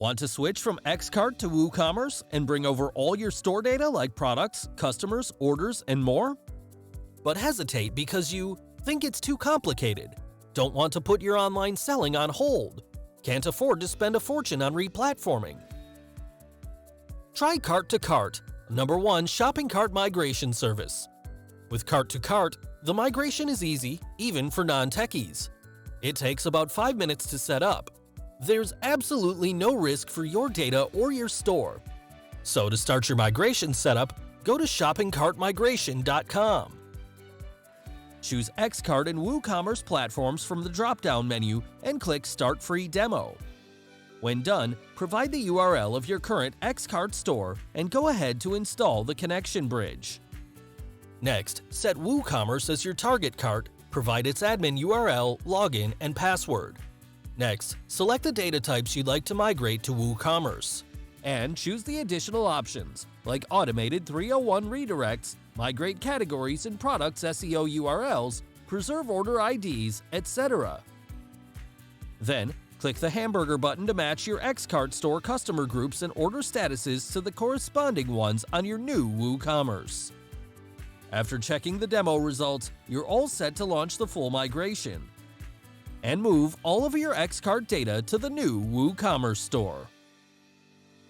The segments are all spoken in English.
Want to switch from Xcart to WooCommerce and bring over all your store data like products, customers, orders, and more? But hesitate because you think it's too complicated, don't want to put your online selling on hold, can't afford to spend a fortune on replatforming. Try Cart to Cart, #1 shopping cart migration service. With Cart to Cart, the migration is easy, even for non-techies. It takes about 5 minutes to set up. There's absolutely no risk for your data or your store. So to start your migration setup, go to shoppingcartmigration.com. Choose Xcart and WooCommerce platforms from the drop-down menu and click Start Free Demo. When done, provide the URL of your current Xcart store and go ahead to install the connection bridge. Next, set WooCommerce as your target cart, provide its admin URL, login, and password. Next, select the data types you'd like to migrate to WooCommerce. And choose the additional options, like automated 301 redirects, migrate categories and products SEO URLs, preserve order IDs, etc. Then, click the hamburger button to match your Xcart store customer groups and order statuses to the corresponding ones on your new WooCommerce. After checking the demo results, you're all set to launch the full migration and move all of your Xcart data to the new WooCommerce store.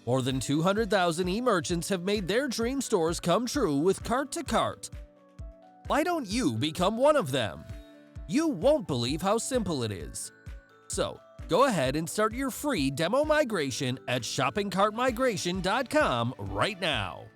More than 200,000 e-merchants have made their dream stores come true with Cart to Cart. Why don't you become one of them? You won't believe how simple it is. So, go ahead and start your free demo migration at shoppingcartmigration.com right now.